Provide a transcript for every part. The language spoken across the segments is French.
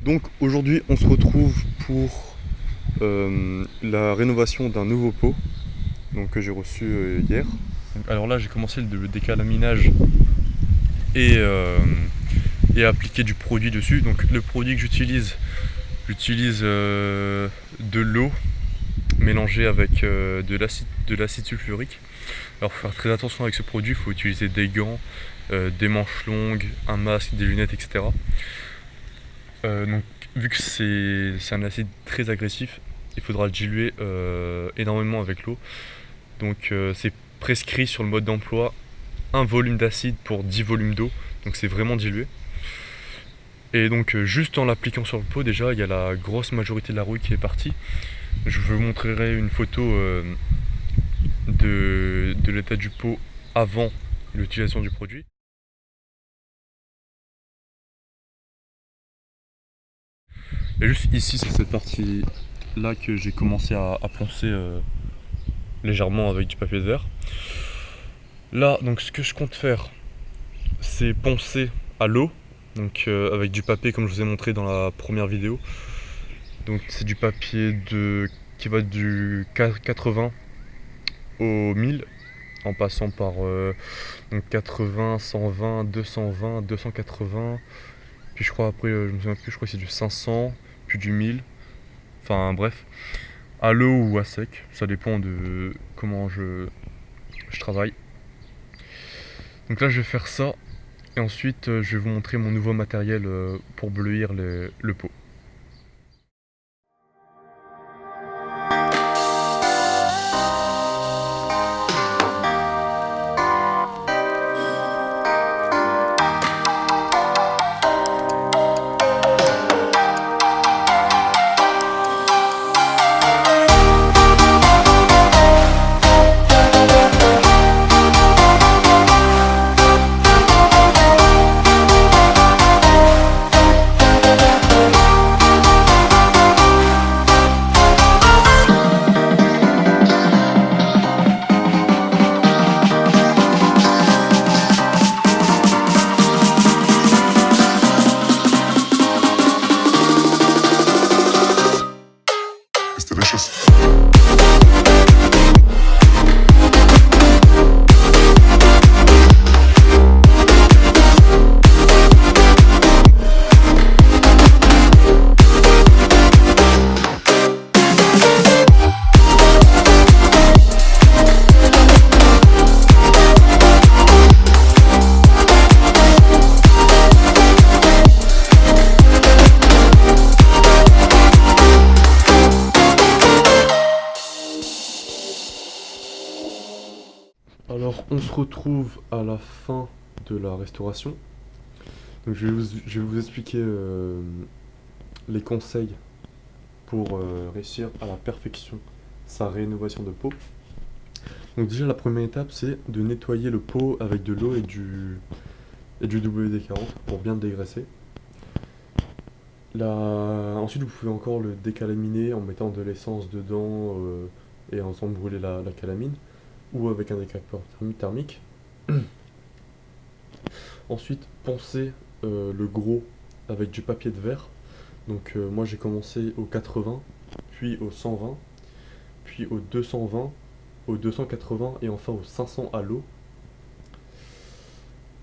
Donc aujourd'hui on se retrouve pour la rénovation d'un nouveau pot que j'ai reçu hier. Alors là j'ai commencé le décalaminage et, et appliquer du produit dessus. Donc le produit que j'utilise de l'eau mélangée avec de l'acide sulfurique. Alors faut faire très attention avec ce produit, il faut utiliser des gants, des manches longues, un masque, des lunettes, etc. Donc vu que c'est un acide très agressif, il faudra le diluer énormément avec l'eau. Donc c'est prescrit sur le mode d'emploi un volume d'acide pour 10 volumes d'eau, donc c'est vraiment dilué. Et donc juste en l'appliquant sur le pot, déjà il y a la grosse majorité de la rouille qui est partie. Je vous montrerai une photo de l'état du pot avant l'utilisation du produit. Et juste ici, c'est cette partie là que j'ai commencé à poncer légèrement avec du papier de verre. Là, donc ce que je compte faire, c'est poncer à l'eau, donc avec du papier comme je vous ai montré dans la première vidéo. Donc c'est du papier qui va du 80 au 1000 en passant par donc 80, 120, 220, 280, puis je crois après, je me souviens plus, je crois que c'est du 500, puis du 1000, enfin bref, à l'eau ou à sec, ça dépend de comment je travaille. Donc là je vais faire ça, et ensuite je vais vous montrer mon nouveau matériel pour bleuir le pot. It's delicious. Alors on se retrouve à la fin de la restauration. Donc je vais vous expliquer les conseils pour réussir à la perfection sa rénovation de peau. Donc déjà la première étape c'est de nettoyer le pot avec de l'eau et du WD-40 pour bien le dégraisser. Ensuite vous pouvez encore le décalaminer en mettant de l'essence dedans et en faisant brûler la calamine ou avec un décapeur thermique. Ensuite poncer le gros avec du papier de verre. Donc moi j'ai commencé au 80, puis au 120, puis au 220, au 280 et enfin au 500 à l'eau.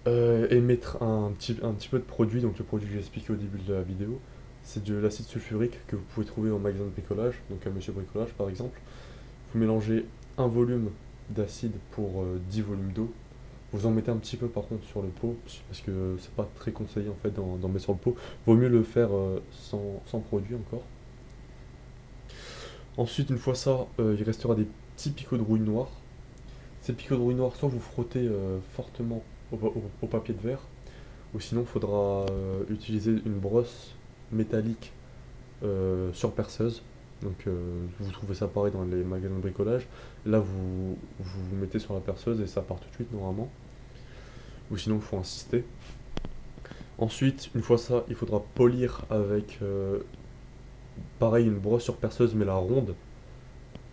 Et mettre un petit peu de produit, donc le produit que j'ai expliqué au début de la vidéo, c'est de l'acide sulfurique que vous pouvez trouver en magasin de bricolage, donc à Monsieur Bricolage par exemple. Vous mélangez un volume d'acide pour 10 volumes d'eau. Vous en mettez un petit peu par contre sur le pot, parce que c'est pas très conseillé en fait d'en mettre sur le pot. Vaut mieux le faire sans produit encore. Ensuite, une fois ça, il restera des petits picots de rouille noire. Ces picots de rouille noire, soit vous frottez fortement au papier de verre, ou sinon il faudra utiliser une brosse métallique surperceuse. Donc vous trouvez ça pareil dans les magasins de bricolage. Là vous mettez sur la perceuse et ça part tout de suite normalement. Ou sinon il faut insister. Ensuite, une fois ça, il faudra polir avec pareil une brosse surperceuse mais la ronde.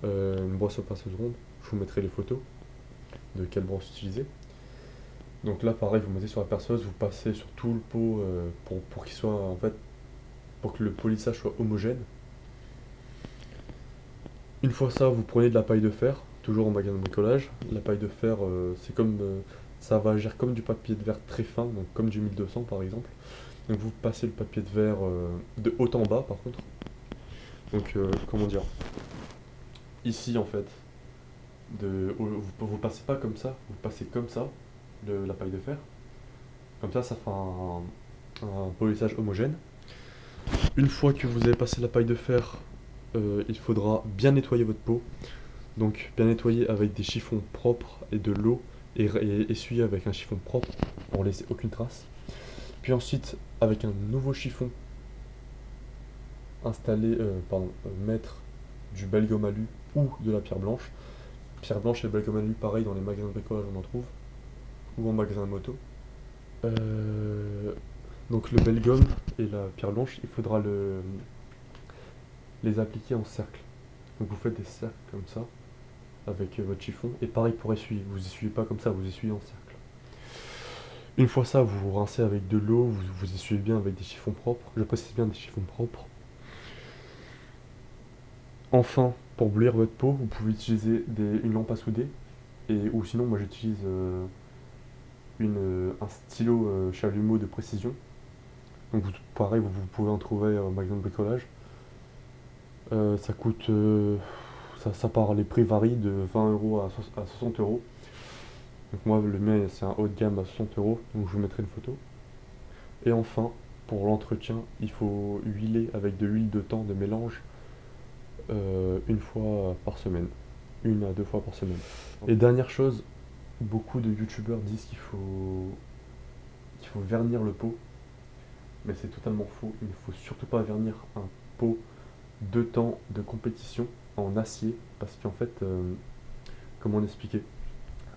Une brosse surperceuse ronde. Je vous mettrai les photos de quelle brosse utiliser. Donc là pareil vous mettez sur la perceuse, vous passez sur tout le pot pour qu'il soit en fait pour que le polissage soit homogène. Une fois ça, vous prenez de la paille de fer, toujours en magasin de bricolage. La paille de fer, c'est comme, ça va agir comme du papier de verre très fin, donc comme du 1200 par exemple. Donc vous passez le papier de verre de haut en bas par contre. Donc comment dire, ici en fait, vous passez pas comme ça, vous passez comme ça, la paille de fer. Comme ça fait un polissage homogène. Une fois que vous avez passé la paille de fer, il faudra bien nettoyer votre peau. Donc bien nettoyer avec des chiffons propres et de l'eau et essuyer avec un chiffon propre pour laisser aucune trace. Puis ensuite avec un nouveau chiffon mettre du bel gomme alu ou de la pierre blanche. Pierre blanche et bel gomme alu pareil dans les magasins de bricolage on en trouve ou en magasin moto. Donc le bel gomme et la pierre blanche, il faudra les appliquer en cercle. Donc vous faites des cercles comme ça avec votre chiffon et pareil pour essuyer. Vous essuyez pas comme ça, vous essuyez en cercle. Une fois ça, vous vous rincez avec de l'eau, vous essuyez bien avec des chiffons propres. Je précise bien des chiffons propres. Enfin, pour blanchir votre peau, vous pouvez utiliser une lampe à souder ou sinon moi j'utilise un stylo chalumeau de précision. Donc pareil, vous pouvez en trouver en magasin de bricolage. Ça coûte, les prix varient de 20 € à 60 €. Donc moi le mien c'est un haut de gamme à 60 €, donc je vous mettrai une photo. Et enfin, pour l'entretien, il faut huiler avec de l'huile de thym de mélange une fois par semaine, 1 à 2 fois par semaine. Et dernière chose, beaucoup de youtubeurs disent qu'il faut vernir le pot, mais c'est totalement faux. Il ne faut surtout pas vernir un pot de temps de compétition en acier parce qu'en fait, comment l'expliquer,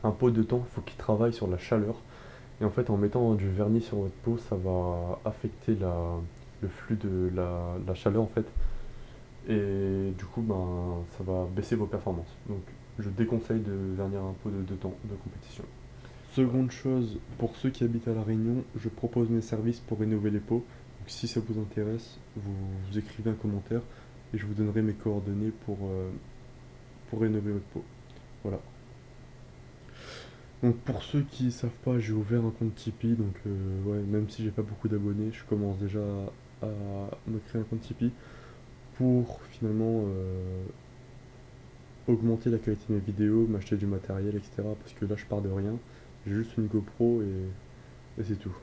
un pot de temps, il faut qu'il travaille sur la chaleur et en fait en mettant du vernis sur votre peau ça va affecter le flux de la chaleur en fait et du coup ça va baisser vos performances. Donc je déconseille de vernir un pot de temps de compétition. Seconde chose, pour ceux qui habitent à La Réunion, je propose mes services pour rénover les pots. Donc si ça vous intéresse, vous écrivez un commentaire et je vous donnerai mes coordonnées pour rénover votre pot. Voilà. Donc pour ceux qui ne savent pas, j'ai ouvert un compte Tipeee, donc ouais, même si j'ai pas beaucoup d'abonnés, je commence déjà à me créer un compte Tipeee pour finalement augmenter la qualité de mes vidéos, m'acheter du matériel, etc. Parce que là je pars de rien, j'ai juste une GoPro et c'est tout.